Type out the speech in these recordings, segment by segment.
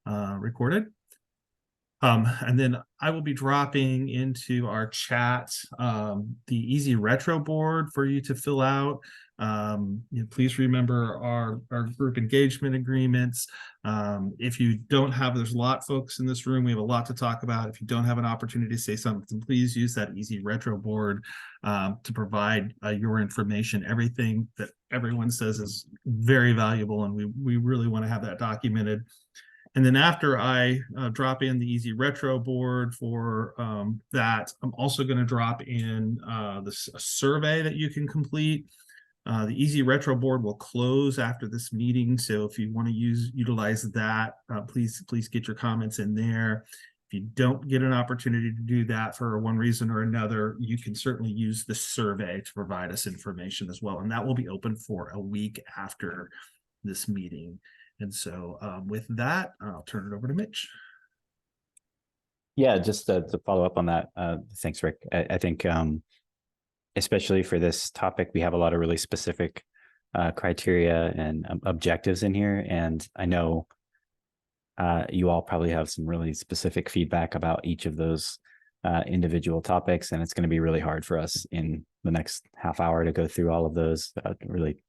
recorded. And then I will be dropping into our chat the Easy Retro board for you to fill out. Please remember our group engagement agreements. If you don't have, there's a lot of folks in this room. We have a lot to talk about. If you don't have an opportunity to say something, please use that Easy Retro board to provide your information. Everything that everyone says is very valuable, and we really want to have that documented. And then after I drop in the Easy Retro board for that, I'm also going to drop in a survey that you can complete. The Easy Retro board will close after this meeting, so if you want to utilize that, please get your comments in there. If you don't get an opportunity to do that for one reason or another, you can certainly use the survey to provide us information as well, and that will be open for a week after this meeting. And so with that, I'll turn it over to Mitch. Yeah, just to follow up on that. Thanks, Rick. I think especially for this topic, we have a lot of really specific criteria and objectives in here. And I know you all probably have some really specific feedback about each of those individual topics. And it's going to be really hard for us in the next half hour to go through all of those. Really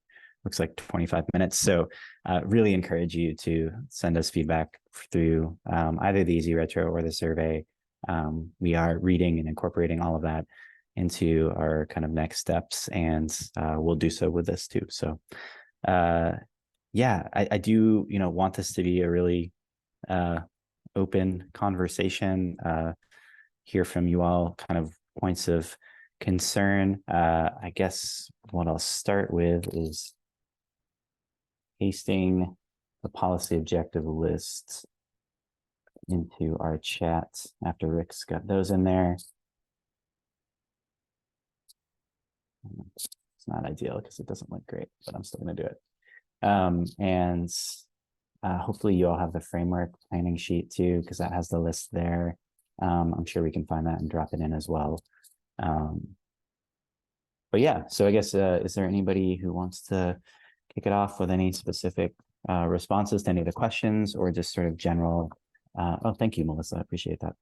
looks like 25 minutes. So really encourage you to send us feedback through either the Easy Retro or the survey. We are reading and incorporating all of that into our kind of next steps, and we'll do so with this too. So yeah, I do, want this to be a really open conversation, hear from you all kind of points of concern. I guess what I'll start with is pasting the policy objective list into our chat after Rick's got those in there. It's not ideal because it doesn't look great, but I'm still going to do it. And hopefully you all have the framework planning sheet too, because that has the list there. I'm sure we can find that and drop it in as well. But yeah, so I guess, is there anybody who wants to kick it off with any specific responses to any of the questions, or just sort of general? Oh, thank you, Melissa. I appreciate that.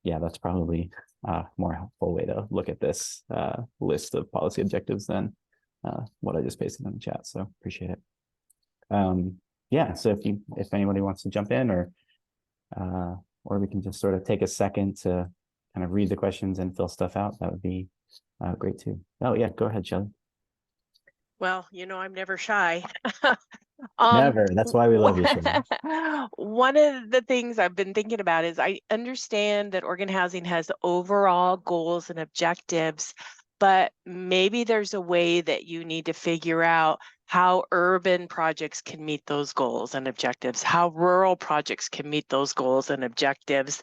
Yeah, that's probably a more helpful way to look at this list of policy objectives than what I just pasted in the chat. So appreciate it. Yeah, so if anybody wants to jump in, or we can just sort of take a second to kind of read the questions and fill stuff out, that would be great too. Oh yeah, go ahead, Shelley. Well, I'm never shy. Never. That's why we love you, Shelley. One of the things I've been thinking about is I understand that Oregon Housing has overall goals and objectives, but maybe there's a way that you need to figure out how urban projects can meet those goals and objectives, how rural projects can meet those goals and objectives,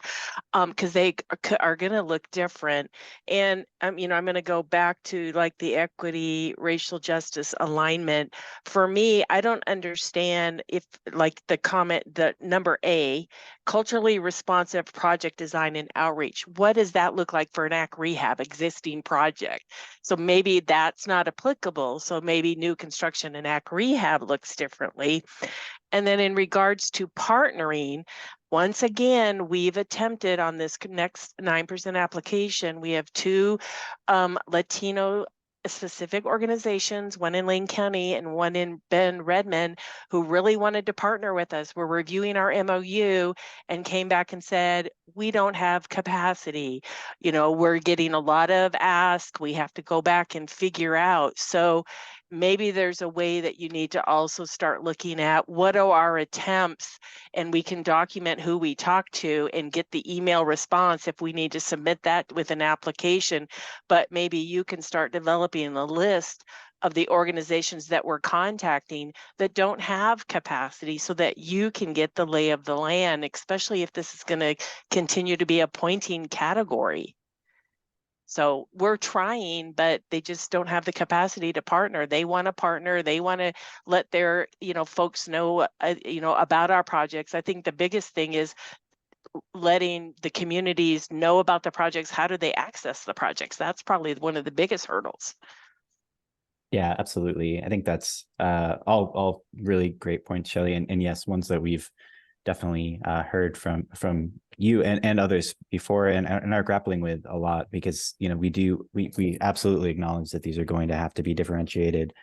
because they are going to look different. And I'm going to go back to like the equity, racial justice alignment. For me, I don't understand if like the number A, culturally responsive project design and outreach. What does that look like for an ARH rehab existing project? So maybe that's not applicable. So maybe new construction and ARH rehab looks differently. And then in regards to partnering, once again, we've attempted on this next 9% application, we have two Latino specific organizations, one in Lane County and one in Bend Redmond, who really wanted to partner with us. We're reviewing our MOU and came back and said, we don't have capacity. We're getting a lot of ask. We have to go back and figure out. So maybe there's a way that you need to also start looking at what are our attempts, and we can document who we talk to and get the email response if we need to submit that with an application. But maybe you can start developing a list of the organizations that we're contacting that don't have capacity so that you can get the lay of the land, especially if this is going to continue to be a pointing category. So we're trying, but they just don't have the capacity to partner. They want to partner. They want to let their, folks know, about our projects. I think the biggest thing is letting the communities know about the projects. How do they access the projects? That's probably one of the biggest hurdles. Yeah, absolutely. I think that's all really great points, Shelley. And yes, ones that we've definitely heard from you and others before, and are grappling with a lot, because we absolutely acknowledge that these are going to have to be differentiated,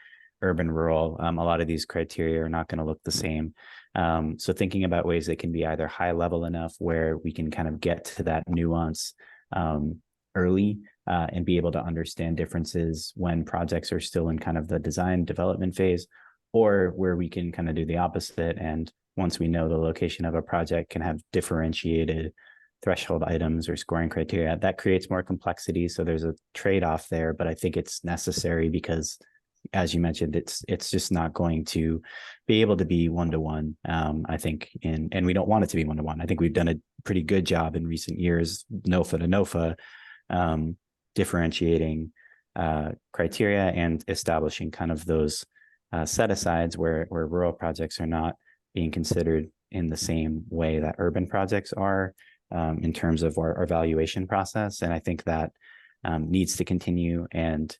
urban, rural. A lot of these criteria are not going to look the same. So thinking about ways that can be either high level enough where we can kind of get to that nuance early, and be able to understand differences when projects are still in kind of the design development phase, or where we can kind of do the opposite, and once we know the location of a project, can have differentiated threshold items or scoring criteria. That creates more complexity. So there's a trade-off there, but I think it's necessary because, as you mentioned, it's just not going to be able to be one-to-one. I think, and we don't want it to be one-to-one. I think we've done a pretty good job in recent years, NOFA to NOFA, differentiating criteria and establishing kind of those set-asides where rural projects are not being considered in the same way that urban projects are, in terms of our evaluation process. And I think that needs to continue and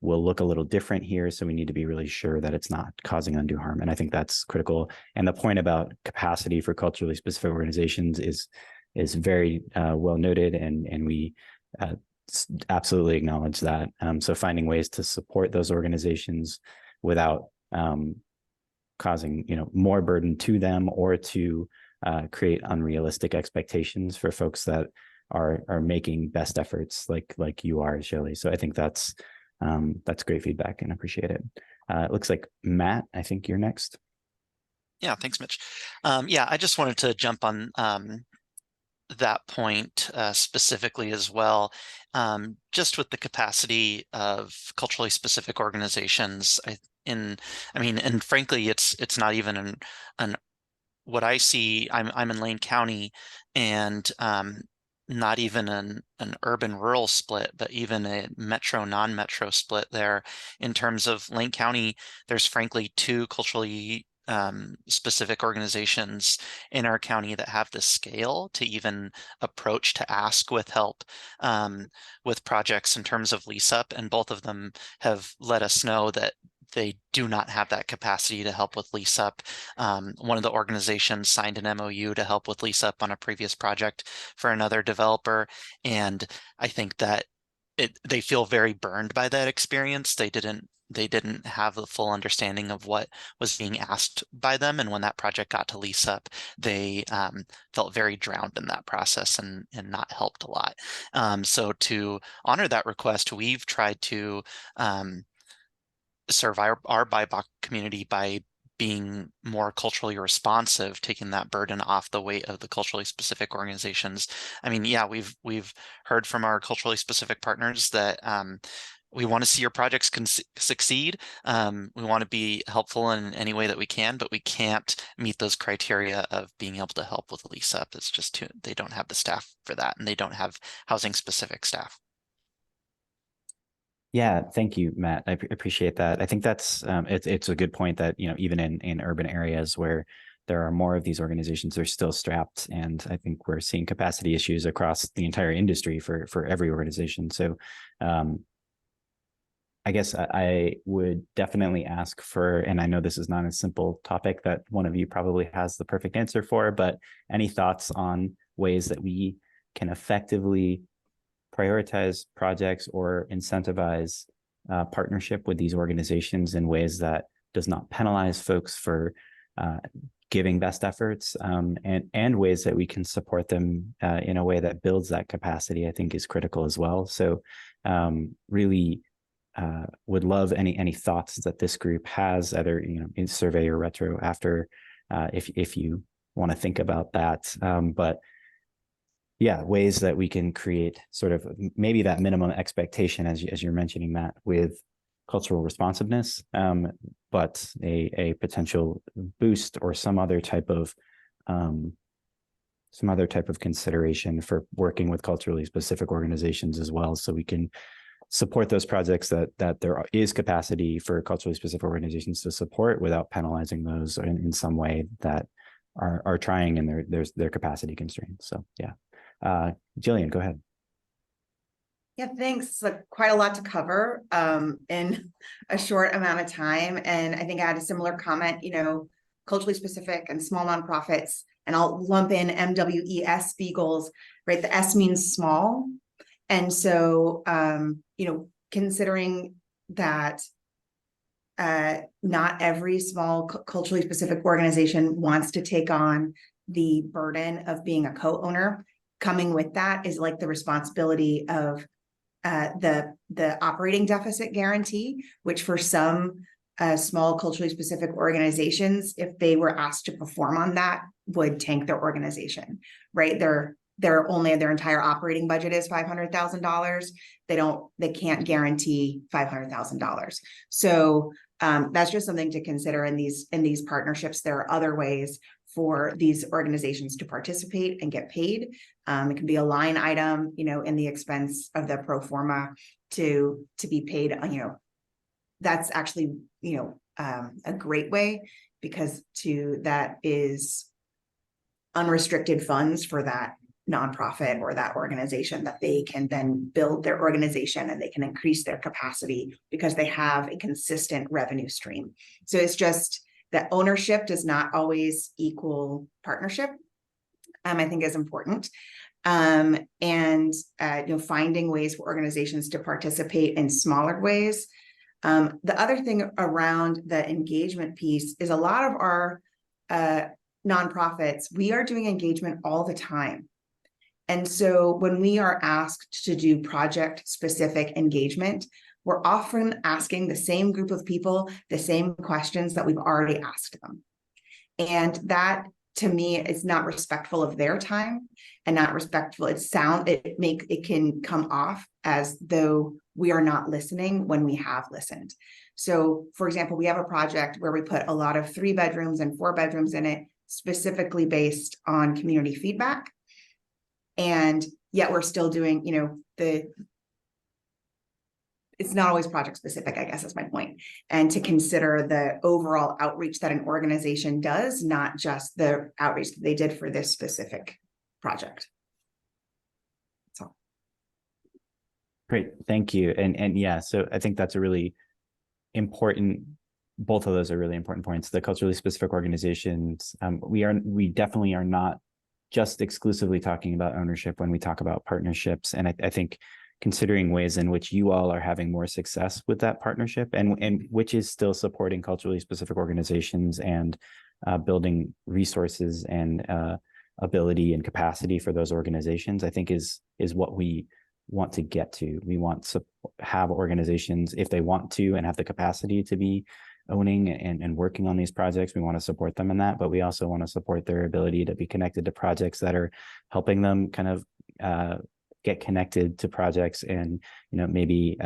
will look a little different here. So we need to be really sure that it's not causing undue harm. And I think that's critical. And the point about capacity for culturally specific organizations is very well noted. And we absolutely acknowledge that. So finding ways to support those organizations without causing more burden to them, or to create unrealistic expectations for folks that are making best efforts like you are, Shelley. So I think that's great feedback and appreciate it. It looks like Matt, I think you're next. Yeah, thanks, Mitch. Yeah, I just wanted to jump on that point specifically as well. Just with the capacity of culturally specific organizations, and frankly, it's not even an what I see. I'm in Lane County, and not even an urban rural split, but even a metro non-metro split there. In terms of Lane County, there's frankly two culturally specific organizations in our county that have the scale to even approach to ask with help with projects in terms of lease up, and both of them have let us know that they do not have that capacity to help with lease up. One of the organizations signed an MOU to help with lease up on a previous project for another developer, and I think that they feel very burned by that experience. They didn't have the full understanding of what was being asked by them, and when that project got to lease up, they felt very drowned in that process and not helped a lot. So to honor that request, we've tried to serve our BIPOC community by being more culturally responsive, taking that burden off the weight of the culturally specific organizations. I mean, yeah, we've heard from our culturally specific partners that we want to see your projects succeed. We want to be helpful in any way that we can, but we can't meet those criteria of being able to help with lease up. It's just they don't have the staff for that, and they don't have housing specific staff. Yeah, thank you, Matt. I appreciate that. I think that's it's a good point that even in urban areas where there are more of these organizations, they're still strapped, and I think we're seeing capacity issues across the entire industry for every organization. So I guess I would definitely ask for, and I know this is not a simple topic that one of you probably has the perfect answer for, but any thoughts on ways that we can effectively prioritize projects or incentivize partnership with these organizations in ways that does not penalize folks for giving best efforts, and ways that we can support them in a way that builds that capacity, I think is critical as well. So really would love any thoughts that this group has, either in survey or retro after, if you want to think about that. But yeah, ways that we can create sort of maybe that minimum expectation, as you're mentioning, Matt, with cultural responsiveness, but a potential boost or some other type of consideration for working with culturally specific organizations as well, so we can support those projects that there is capacity for culturally specific organizations to support without penalizing those in some way that are trying and there's their capacity constraints. So yeah. Jillian, go ahead. Yeah, thanks. Quite a lot to cover in a short amount of time. And I think I had a similar comment, culturally specific and small nonprofits, and I'll lump in MWESB goals, right? The S means small. And so, considering that not every small culturally specific organization wants to take on the burden of being a co-owner, coming with that is like the responsibility of the operating deficit guarantee, which for some small culturally specific organizations, if they were asked to perform on that, would tank their organization, right? Their entire operating budget is $500,000. They can't guarantee $500,000. So that's just something to consider in these partnerships. There are other ways for these organizations to participate and get paid. It can be a line item, in the expense of the pro forma to be paid. That's actually, a great way, because that is unrestricted funds for that nonprofit or that organization, that they can then build their organization and they can increase their capacity because they have a consistent revenue stream. So it's just that ownership does not always equal partnership, I think is important. And finding ways for organizations to participate in smaller ways. The other thing around the engagement piece is a lot of our nonprofits, we are doing engagement all the time. And so when we are asked to do project specific engagement, we're often asking the same group of people the same questions that we've already asked them. And that, to me, is not respectful of their time and not respectful. It can come off as though we are not listening when we have listened. So, for example, we have a project where we put a lot of 3 bedrooms and 4 bedrooms in it, specifically based on community feedback. And yet we're still doing, it's not always project specific, I guess is my point. And to consider the overall outreach that an organization does, not just the outreach that they did for this specific project. That's all. Great, thank you. And yeah, so I think that's a really important, both of those are really important points. The culturally specific organizations, we definitely are not just exclusively talking about ownership when we talk about partnerships. And I think considering ways in which you all are having more success with that partnership and which is still supporting culturally specific organizations and building resources and ability and capacity for those organizations, I think is what we want to get to. We want to have organizations, if they want to and have the capacity to be owning and working on these projects, we want to support them in that, but we also want to support their ability to be connected to projects that are helping them kind of get connected to projects and, maybe,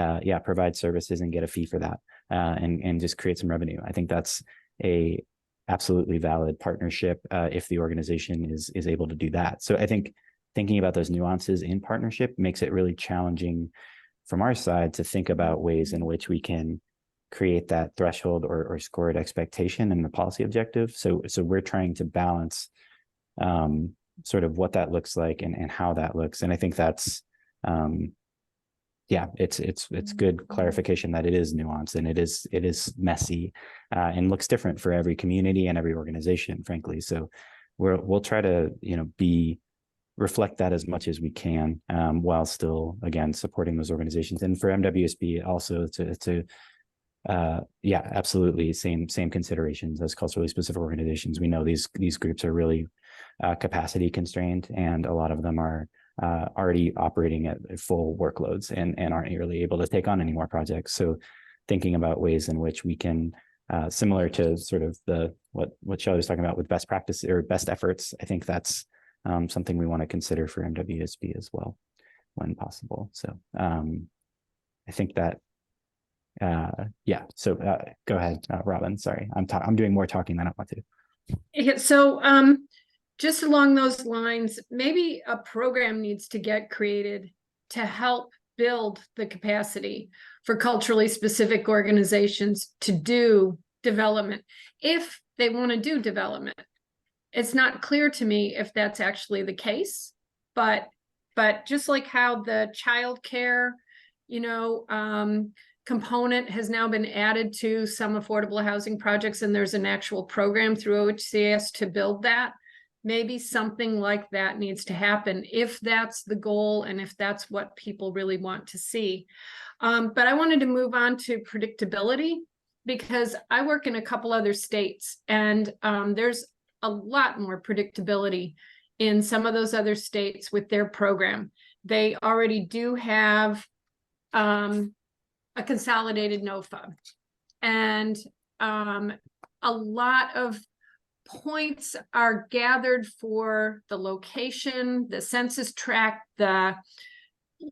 provide services and get a fee for that and just create some revenue. I think that's a absolutely valid partnership if the organization is able to do that. So I think thinking about those nuances in partnership makes it really challenging from our side to think about ways in which we can create that threshold or scored expectation in the policy objective. So we're trying to balance sort of what that looks like and how that looks. And I think that's it's good clarification that it is nuanced and it is messy and looks different for every community and every organization, frankly. So we'll try to reflect that as much as we can while still, again, supporting those organizations. And for MWSB also to absolutely same considerations as culturally specific organizations. We know these groups are really capacity constrained, and a lot of them are already operating at full workloads and aren't really able to take on any more projects. So thinking about ways in which we can, similar to sort of what Shelley was talking about with best practice or best efforts, I think that's something we want to consider for MWSB as well when possible. So I think that so go ahead, Robin. Sorry, I'm doing more talking than I want to. Yeah, so just along those lines, maybe a program needs to get created to help build the capacity for culturally specific organizations to do development if they want to do development. It's not clear to me if that's actually the case, but just like how the childcare, component has now been added to some affordable housing projects, and there's an actual program through OHCS to build that. Maybe something like that needs to happen if that's the goal and if that's what people really want to see. But I wanted to move on to predictability, because I work in a couple other states, and there's a lot more predictability in some of those other states with their program. They already do have a consolidated NOFA, and a lot of points are gathered for the location, the census tract,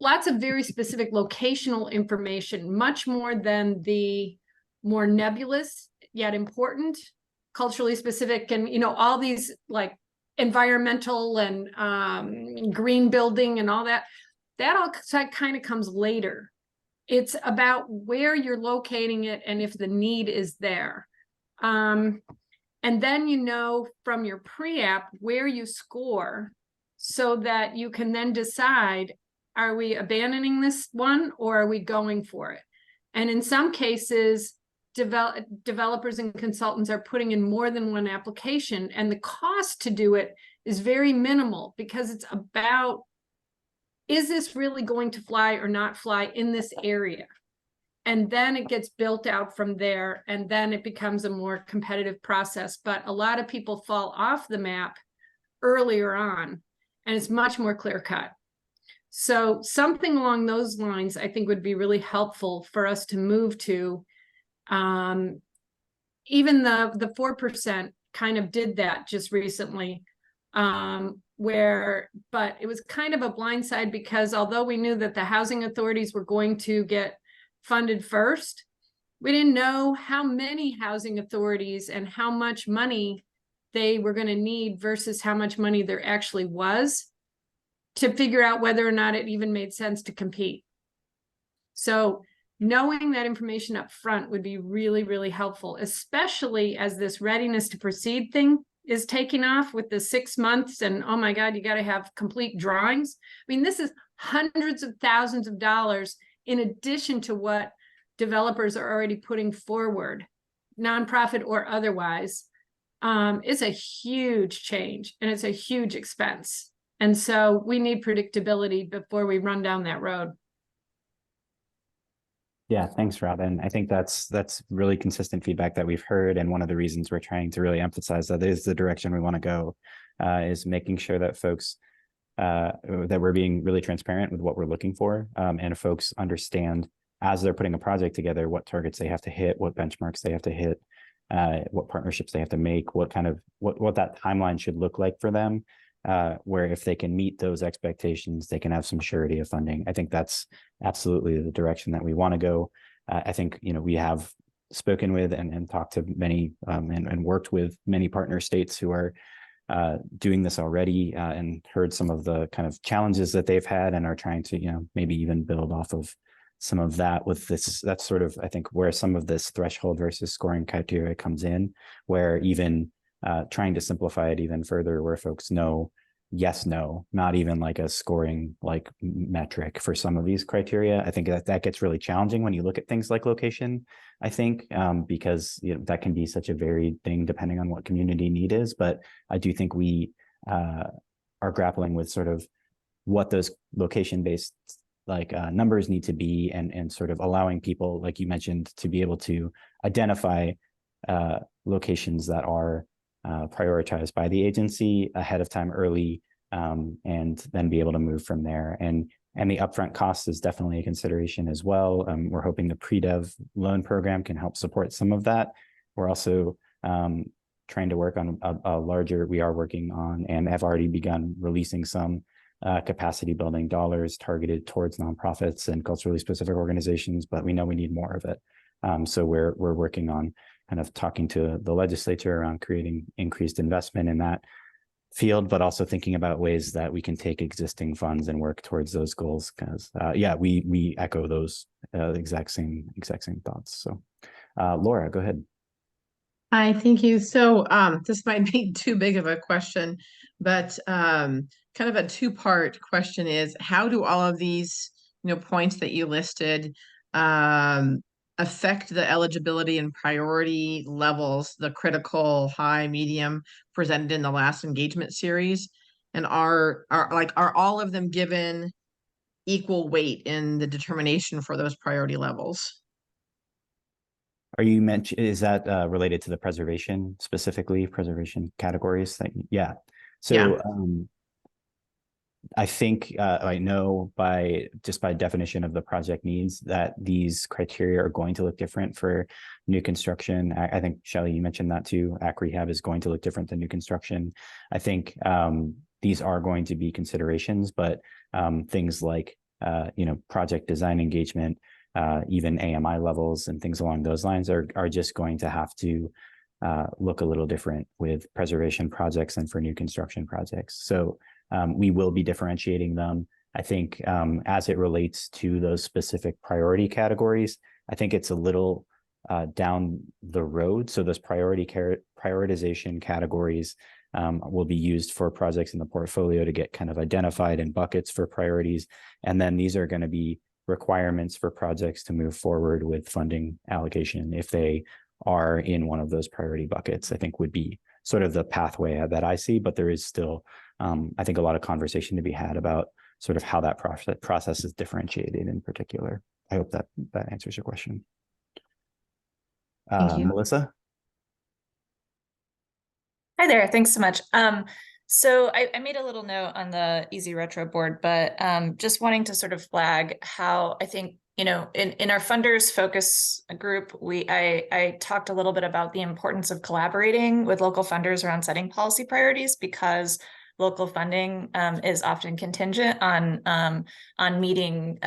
lots of very specific locational information, much more than the more nebulous yet important culturally specific, and all these like environmental and green building and all that all kind of comes later. It's about where you're locating it and if the need is there. And then from your pre-app where you score, so that you can then decide, are we abandoning this one or are we going for it? And in some cases, developers and consultants are putting in more than one application, and the cost to do it is very minimal, because it's about, is this really going to fly or not fly in this area? And then it gets built out from there, and then it becomes a more competitive process. But a lot of people fall off the map earlier on, and it's much more clear cut. So something along those lines, I think, would be really helpful for us to move to. Even the 4% kind of did that just recently, but it was kind of a blindside, because although we knew that the housing authorities were going to get funded first, we didn't know how many housing authorities and how much money they were going to need versus how much money there actually was, to figure out whether or not it even made sense to compete. So knowing that information up front would be really, really helpful, especially as this readiness to proceed thing is taking off with the 6 months, and oh my God, you got to have complete drawings. I mean, this is hundreds of thousands of dollars in addition to what developers are already putting forward, nonprofit or otherwise. It's a huge change, and it's a huge expense. And so we need predictability before we run down that road. Yeah, thanks, Robin. I think that's really consistent feedback that we've heard. And one of the reasons we're trying to really emphasize that is the direction we want to go, is making sure that folks, that we're being really transparent with what we're looking for, and folks understand as they're putting a project together what targets they have to hit, what benchmarks they have to hit, what partnerships they have to make, what that timeline should look like for them, where if they can meet those expectations, they can have some surety of funding. I think that's absolutely the direction that we want to go. I think, we have spoken with and talked to many and worked with many partner states who are doing this already, and heard some of the kind of challenges that they've had, and are trying to, maybe even build off of some of that with this. That's sort of, I think, where some of this threshold versus scoring criteria comes in, where even trying to simplify it even further, where folks know yes, no, not even like a scoring like metric for some of these criteria. I think that gets really challenging when you look at things like location, I think, because that can be such a varied thing depending on what community need is. But I do think we are grappling with sort of what those location-based numbers need to be, and sort of allowing people, like you mentioned, to be able to identify locations that are prioritized by the agency ahead of time, early, and then be able to move from there. And the upfront cost is definitely a consideration as well. We're hoping the pre-dev loan program can help support some of that. We're also trying to work on we are working on and have already begun releasing some capacity building dollars targeted towards nonprofits and culturally specific organizations, but we know we need more of it. So we're working on kind of talking to the legislature around creating increased investment in that field, but also thinking about ways that we can take existing funds and work towards those goals. Because we echo those exact same thoughts. So Laura, go ahead. Hi, thank you. So this might be too big of a question, but kind of a two-part question is, how do all of these points that you listed affect the eligibility and priority levels, the critical, high, medium presented in the last engagement series? And are all of them given equal weight in the determination for those priority levels? Are you is that related to the preservation, specifically preservation categories? Yeah. So Yeah. I think I know by definition of the project needs that these criteria are going to look different for new construction. I think, Shelley, you mentioned that too. AC rehab is going to look different than new construction. I think these are going to be considerations, but things like project design engagement, even AMI levels and things along those lines are just going to have to look a little different with preservation projects and for new construction projects. So we will be differentiating them. I think as it relates to those specific priority categories, I think it's a little down the road. So those prioritization categories will be used for projects in the portfolio to get kind of identified in buckets for priorities. And then these are going to be requirements for projects to move forward with funding allocation if they are in one of those priority buckets. I think would be sort of the pathway that I see, but there is still, I think, a lot of conversation to be had about sort of how that process is differentiated in particular. I hope that answers your question. Thank you. Melissa? Hi there, thanks so much. So I made a little note on the Easy Retro board, but just wanting to sort of flag how I think, in our funders focus group, I talked a little bit about the importance of collaborating with local funders around setting policy priorities, because local funding is often contingent on meeting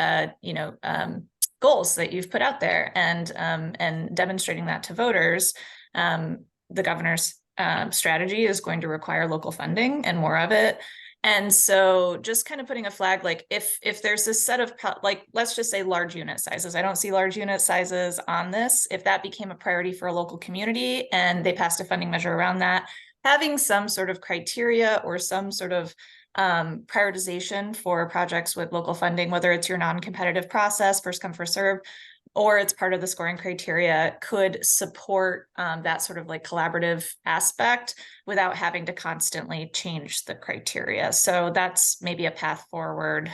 goals that you've put out there and demonstrating that to voters. The governor's strategy is going to require local funding and more of it. And so just kind of putting a flag, like if there's this set of, like, let's just say large unit sizes. I don't see large unit sizes on this. If that became a priority for a local community and they passed a funding measure around that, having some sort of criteria or some sort of prioritization for projects with local funding, whether it's your non-competitive process, first come, first serve, or it's part of the scoring criteria, could support that sort of like collaborative aspect without having to constantly change the criteria. So that's maybe a path forward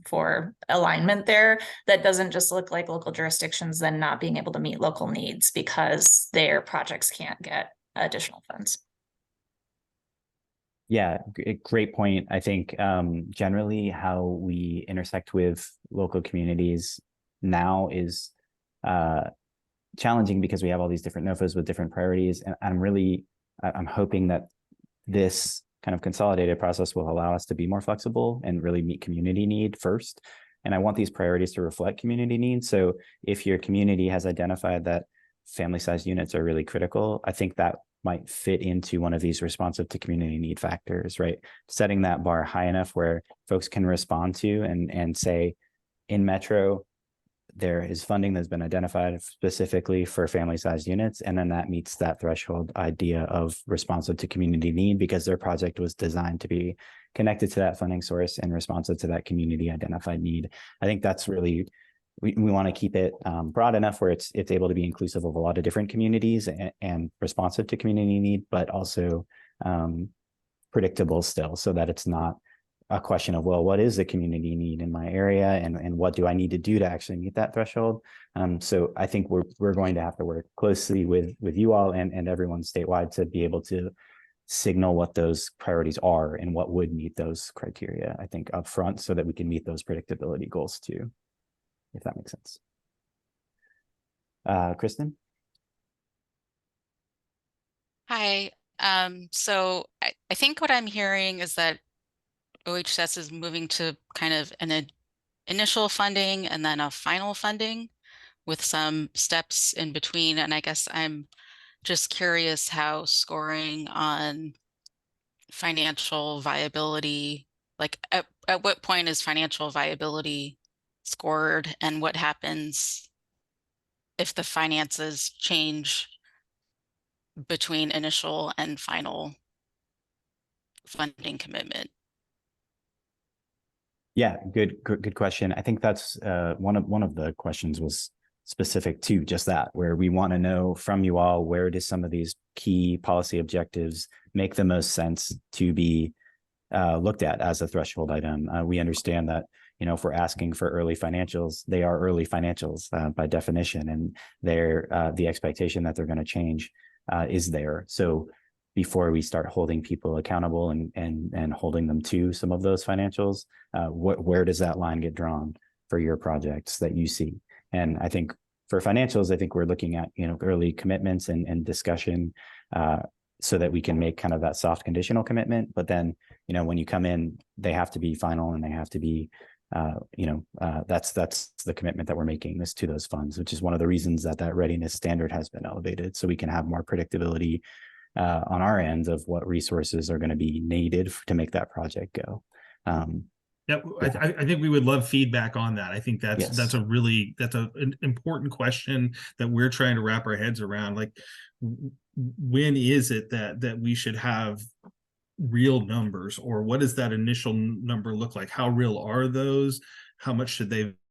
for alignment there that doesn't just look like local jurisdictions then not being able to meet local needs because their projects can't get additional funds. Yeah, great point. I think generally how we intersect with local communities now is challenging because we have all these different NOFAs with different priorities. And I'm hoping that this kind of consolidated process will allow us to be more flexible and really meet community need first. And I want these priorities to reflect community needs. So if your community has identified that family-sized units are really critical, I think that might fit into one of these responsive to community need factors, right? Setting that bar high enough where folks can respond to and say, in Metro, there is funding that's been identified specifically for family-sized units, and then that meets that threshold idea of responsive to community need because their project was designed to be connected to that funding source and responsive to that community identified need. I think that's really, we want to keep it broad enough where it's able to be inclusive of a lot of different communities and responsive to community need, but also predictable still, so that it's not a question of, well, what is the community need in my area and what do I need to do to actually meet that threshold? So I think we're going to have to work closely with you all and everyone statewide to be able to signal what those priorities are and what would meet those criteria, I think, up front, so that we can meet those predictability goals too, if that makes sense. Kristen? Hi. So I think what I'm hearing is that OHCS is moving to kind of an initial funding and then a final funding with some steps in between. And I guess I'm just curious how scoring on financial viability, like at what point is financial viability scored, and what happens if the finances change between initial and final funding commitment? Yeah, good question. I think that's one of the questions was specific to just that, where we want to know from you all, where do some of these key policy objectives make the most sense to be looked at as a threshold item. We understand that, if we're asking for early financials, they are early financials by definition, and they're the expectation that they're going to change is there. So before we start holding people accountable and holding them to some of those financials, where does that line get drawn for your projects that you see? And I think for financials, I think we're looking at, early commitments and discussion so that we can make kind of that soft conditional commitment. But then, when you come in, they have to be final, and they have to be, that's the commitment that we're making to those funds, which is one of the reasons that readiness standard has been elevated, so we can have more predictability on our end of what resources are going to be needed to make that project go. Yeah, I think we would love feedback on that. I think that's Yes. an important question that we're trying to wrap our heads around. Like, when is it that we should have real numbers, or what does that initial number look like? How real are those? How much should they